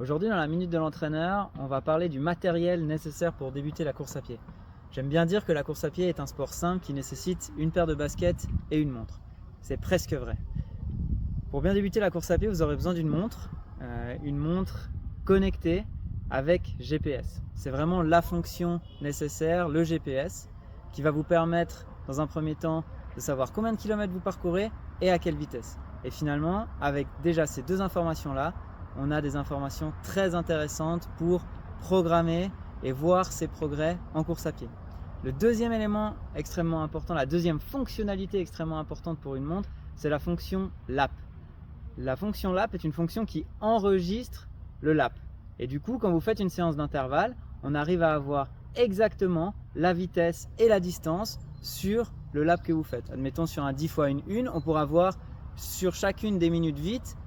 Aujourd'hui, dans la Minute de l'Entraîneur, on va parler du matériel nécessaire pour débuter la course à pied. J'aime bien dire que la course à pied est un sport simple qui nécessite une paire de baskets et une montre. C'est presque vrai. Pour bien débuter la course à pied, vous aurez besoin d'une montre connectée avec GPS. C'est vraiment la fonction nécessaire, le GPS, qui va vous permettre dans un premier temps de savoir combien de kilomètres vous parcourez et à quelle vitesse. Et finalement, avec déjà ces deux informations-là, on a des informations très intéressantes pour programmer et voir ses progrès en course à pied. Le deuxième élément extrêmement important, la deuxième fonctionnalité extrêmement importante pour une montre, c'est la fonction lap. La fonction lap est une fonction qui enregistre le lap. Et du coup, quand vous faites une séance d'intervalle, on arrive à avoir exactement la vitesse et la distance sur le lap que vous faites. Admettons sur un 10 x 1, on pourra voir sur chacune des minutes vite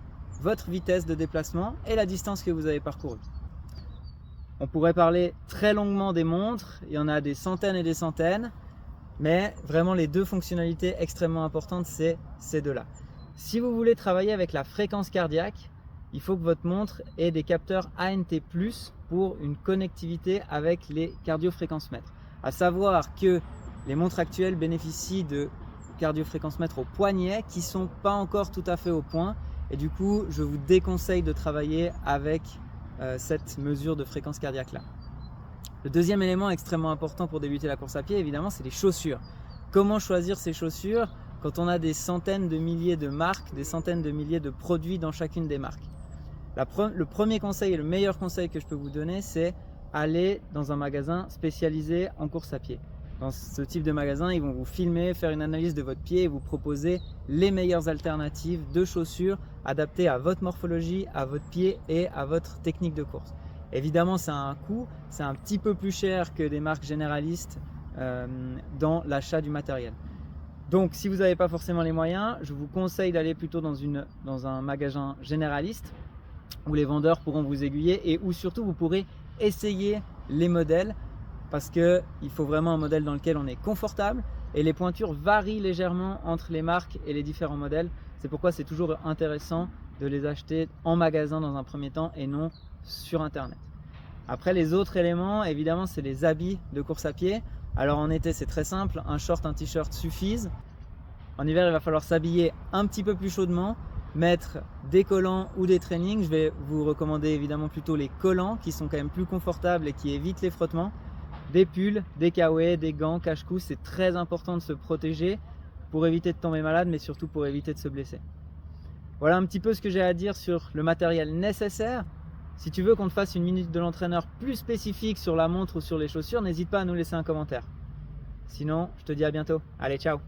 votre vitesse de déplacement et la distance que vous avez parcourue. On pourrait parler très longuement des montres, il y en a des centaines et des centaines, mais vraiment les deux fonctionnalités extrêmement importantes, c'est ces deux-là. Si vous voulez travailler avec la fréquence cardiaque, il faut que votre montre ait des capteurs ANT+, pour une connectivité avec les cardiofréquencemètres. À savoir que les montres actuelles bénéficient de cardiofréquencemètres au poignet qui ne sont pas encore tout à fait au point. Et du coup, je vous déconseille de travailler avec cette mesure de fréquence cardiaque là. Le deuxième élément extrêmement important pour débuter la course à pied, évidemment, c'est les chaussures. Comment choisir ces chaussures quand on a des centaines de milliers de marques, des centaines de milliers de produits dans chacune des marques? Le premier conseil et le meilleur conseil que je peux vous donner, c'est aller dans un magasin spécialisé en course à pied. Dans ce type de magasin, ils vont vous filmer, faire une analyse de votre pied et vous proposer les meilleures alternatives de chaussures adaptées à votre morphologie, à votre pied et à votre technique de course. Évidemment, ça a un coût, c'est un petit peu plus cher que des marques généralistes dans l'achat du matériel. Donc, si vous n'avez pas forcément les moyens, je vous conseille d'aller plutôt dans un magasin généraliste où les vendeurs pourront vous aiguiller et où surtout vous pourrez essayer les modèles, parce qu'il faut vraiment un modèle dans lequel on est confortable et les pointures varient légèrement entre les marques et les différents modèles. C'est pourquoi c'est toujours intéressant de les acheter en magasin dans un premier temps et non sur internet. Après, les autres éléments, évidemment, c'est les habits de course à pied. Alors en été, c'est très simple, un short, un t-shirt suffisent. En hiver, il va falloir s'habiller un petit peu plus chaudement, mettre des collants ou des trainings. Je vais vous recommander évidemment plutôt les collants qui sont quand même plus confortables et qui évitent les frottements. Des pulls, des kawaii, des gants, cache-cou, c'est très important de se protéger pour éviter de tomber malade, mais surtout pour éviter de se blesser. Voilà un petit peu ce que j'ai à dire sur le matériel nécessaire. Si tu veux qu'on te fasse une minute de l'entraîneur plus spécifique sur la montre ou sur les chaussures, n'hésite pas à nous laisser un commentaire. Sinon, je te dis à bientôt. Allez, ciao!